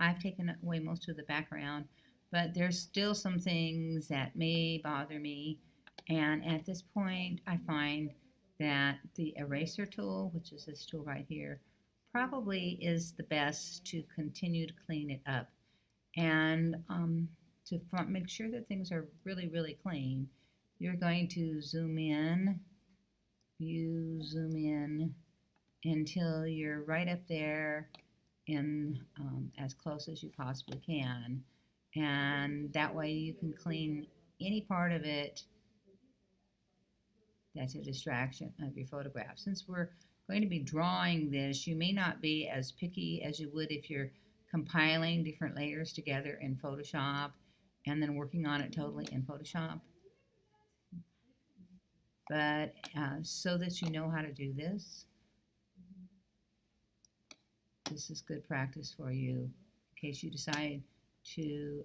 I've taken away most of the background, but there's still some things that may bother me. And at this point, I find that the eraser tool, which is this tool right here, probably is the best to continue to clean it up. And to make sure that things are really, really clean, you're going to zoom in. You zoom in until you're right up there in as close as you possibly can. And that way you can clean any part of it that's a distraction of your photograph. Since we're going to be drawing this, you may not be as picky as you would if you're compiling different layers together in Photoshop and then working on it totally in Photoshop. But so that you know how to do this, this is good practice for you in case you decide to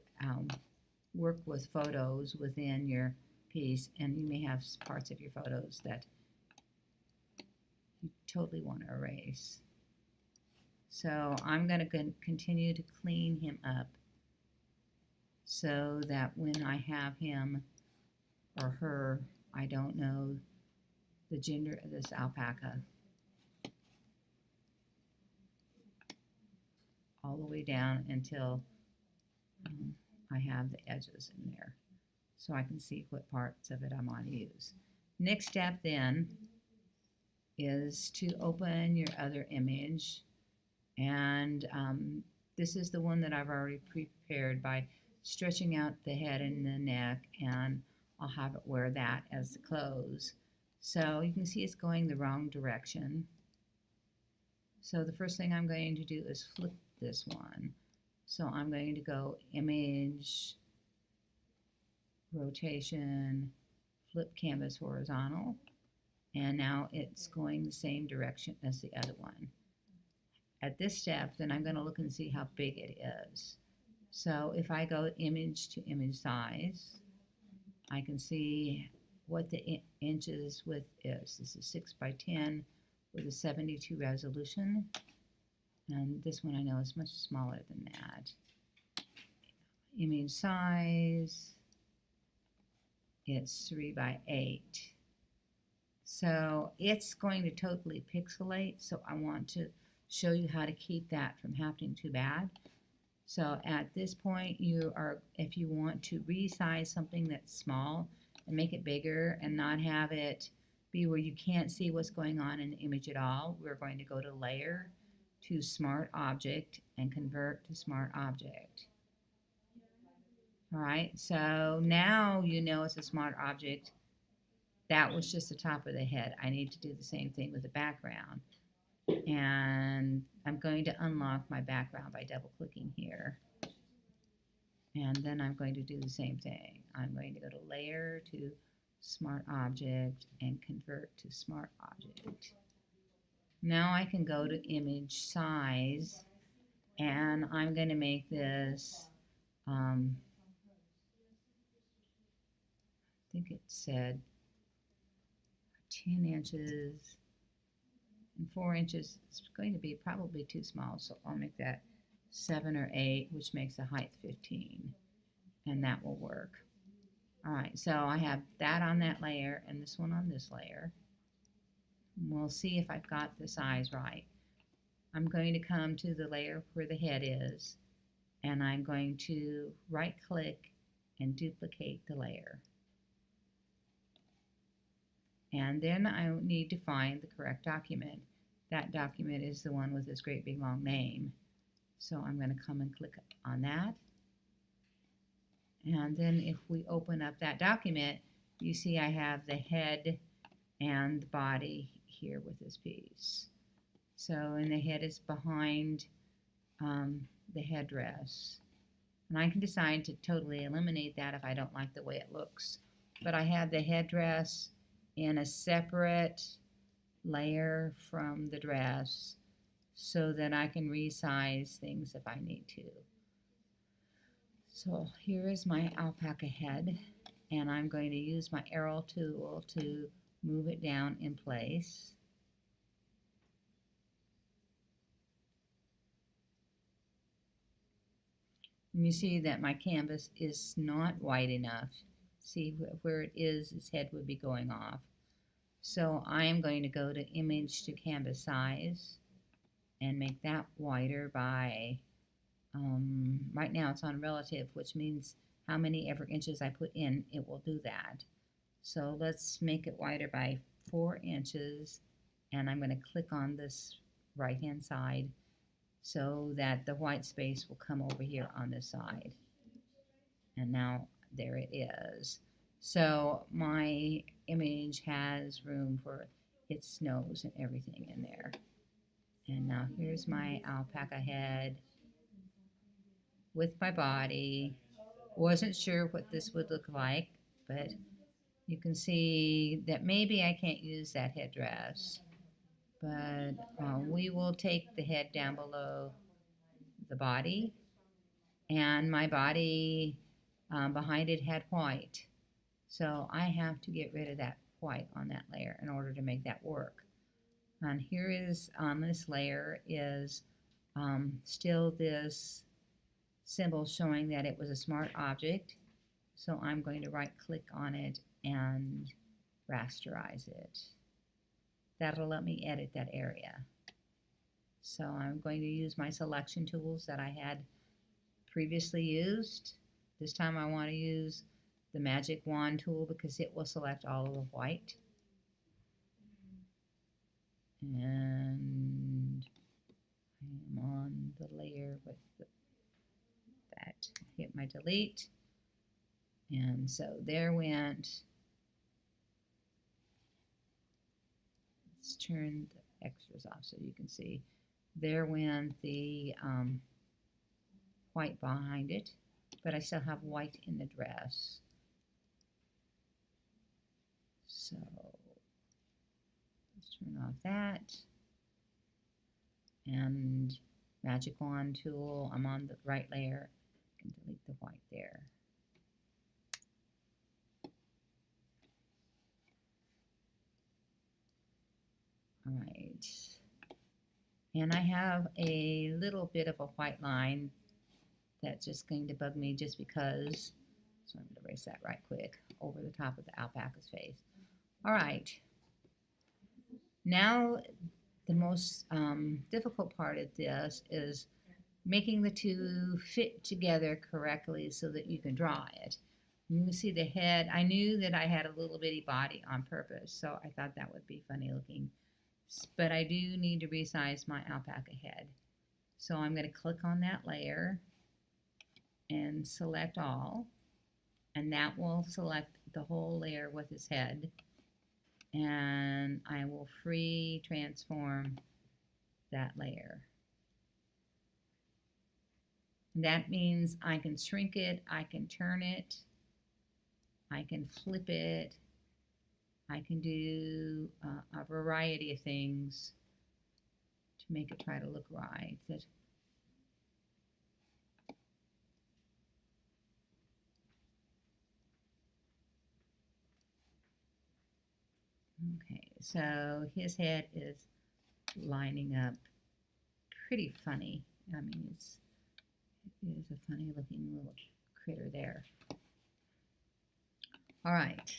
work with photos within your piece, and you may have parts of your photos that you totally want to erase. So I'm going to continue to clean him up so that when I have him or her, I don't know the gender of this alpaca, all the way down until I have the edges in there, so I can see what parts of it I want to use. Next step then is to open your other image, and this is the one that I've already prepared by stretching out the head and the neck, and I'll have it wear that as the clothes. So you can see it's going the wrong direction. So the first thing I'm going to do is flip this one. So I'm going to go image, rotation, flip canvas horizontal, and now it's going the same direction as the other one. At this step, then I'm going to look and see how big it is. So if I go image to image size, I can see what the inches width is. This is 6 by 10 with a 72 resolution, and this one I know is much smaller than that. Image size, it's 3 by 8. So it's going to totally pixelate, so I want to show you how to keep that from happening too bad. So at this point, if you want to resize something that's small and make it bigger and not have it be where you can't see what's going on in the image at all, we're going to go to Layer, to Smart Object, and Convert to Smart Object. All right, so now you know it's a smart object. That was just the top of the head. I need to do the same thing with the background. And I'm going to unlock my background by double-clicking here. And then I'm going to do the same thing. I'm going to go to Layer, to Smart Object, and Convert to Smart Object. Now I can go to Image Size, and I'm going to make this, I think it said 10 inches. And 4 inches is going to be probably too small, so I'll make that 7 or 8, which makes the height 15, and that will work. All right, so I have that on that layer and this one on this layer. We'll see if I've got the size right. I'm going to come to the layer where the head is, and I'm going to right-click and duplicate the layer. And then I need to find the correct document. That document is the one with this great big long name. So I'm going to come and click on that. And then if we open up that document, you see I have the head and the body here with this piece. So, and the head is behind the headdress. And I can decide to totally eliminate that if I don't like the way it looks. But I have the headdress in a separate layer from the dress so that I can resize things if I need to. So here is my alpaca head, and I'm going to use my arrow tool to move it down in place. And you see that my canvas is not wide enough. See where it is, its head would be going off. So I am going to go to image to canvas size and make that wider by, right now it's on relative, which means how many ever inches I put in, it will do that. So let's make it wider by 4 inches, and I'm going to click on this right hand side so that the white space will come over here on this side. And now there it is. So my image has room for its nose and everything in there. And now here's my alpaca head with my body. Wasn't sure what this would look like, but you can see that maybe I can't use that headdress. But we will take the head down below the body, and my body behind it had white. So I have to get rid of that white on that layer in order to make that work. And here is on this layer is still this symbol showing that it was a smart object. So I'm going to right click on it and rasterize it. That'll let me edit that area. So I'm going to use my selection tools that I had previously used. This time I want to use the magic wand tool because it will select all of the white. And I am on the layer with that. Hit my delete. And so there went. Let's turn the extras off so you can see. There went the white behind it, but I still have white in the dress. So let's turn off that. And magic wand tool, I'm on the right layer. I can delete the white there. All right. And I have a little bit of a white line that's just going to bug me just because. So I'm going to erase that right quick over the top of the alpaca's face. All right. Now the most difficult part of this is making the two fit together correctly so that you can draw it. You can see the head. I knew that I had a little bitty body on purpose, so I thought that would be funny looking. But I do need to resize my alpaca head. So I'm going to click on that layer and select all, and that will select the whole layer with his head. And I will free transform that layer. That means I can shrink it, I can turn it, I can flip it, I can do a variety of things to make it try to look right. Okay, so his head is lining up pretty funny. I mean, it is a funny looking little critter there. All right,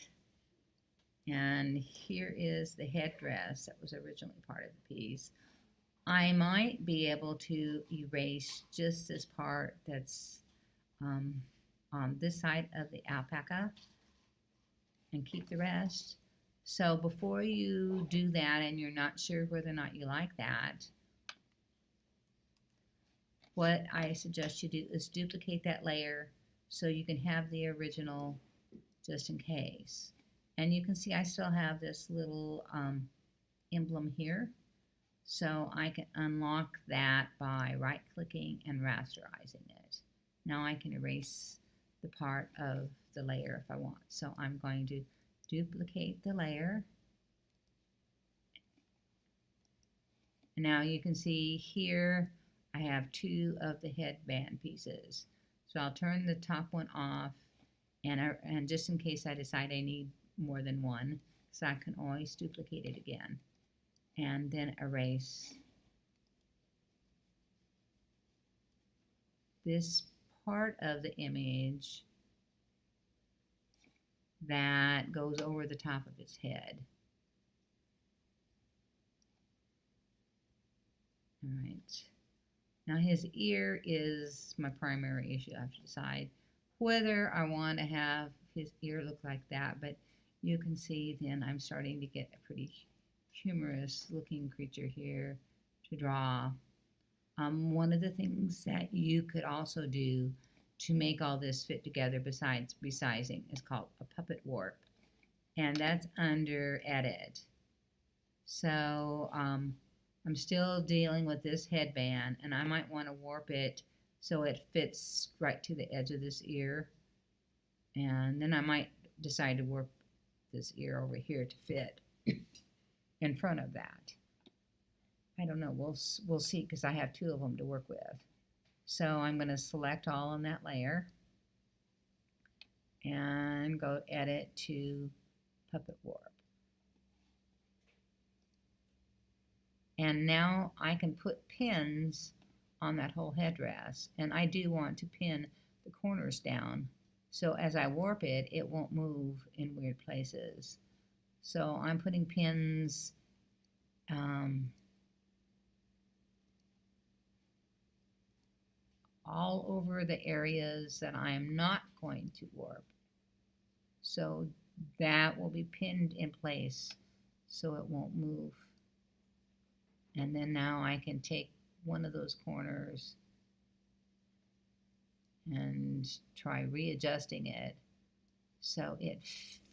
and here is the headdress that was originally part of the piece. I might be able to erase just this part that's on this side of the alpaca and keep the rest. So before you do that and you're not sure whether or not you like that, what I suggest you do is duplicate that layer so you can have the original just in case. And you can see I still have this little emblem here. So I can unlock that by right-clicking and rasterizing it. Now I can erase the part of the layer if I want. So I'm going to duplicate the layer. Now you can see here I have two of the headband pieces. So I'll turn the top one off, and just in case I decide I need more than one, so I can always duplicate it again and then erase this part of the image that goes over the top of his head. All right. Now his ear is my primary issue. I have to decide whether I want to have his ear look like that, but you can see then I'm starting to get a pretty humorous looking creature here to draw. One of the things that you could also do to make all this fit together besides resizing is called a puppet warp, and that's under edit. So I'm still dealing with this headband, and I might want to warp it so it fits right to the edge of this ear, and then I might decide to warp this ear over here to fit in front of that. I don't know, we'll see, because I have two of them to work with. So I'm going to select all on that layer and go edit to puppet warp. And now I can put pins on that whole headdress, and I do want to pin the corners down so as I warp it, it won't move in weird places. So I'm putting pins all over the areas that I am not going to warp. So that will be pinned in place so it won't move. And then now I can take one of those corners and try readjusting it so it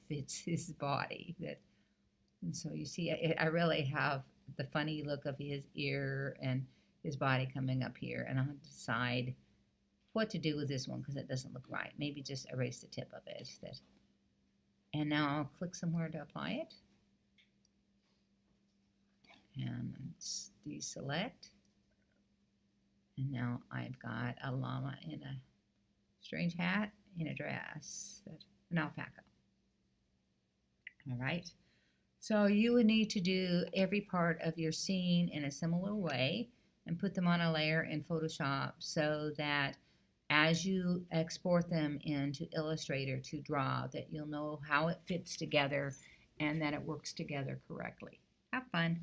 fits his body. And so you see, I really have the funny look of his ear and his body coming up here, and I'll decide what to do with this one because it doesn't look right. Maybe just erase the tip of it. And now I'll click somewhere to apply it. And deselect. And now I've got a llama in a strange hat in a dress, an alpaca. All right. So you would need to do every part of your scene in a similar way and put them on a layer in Photoshop so that as you export them into Illustrator to draw, that you'll know how it fits together and that it works together correctly. Have fun.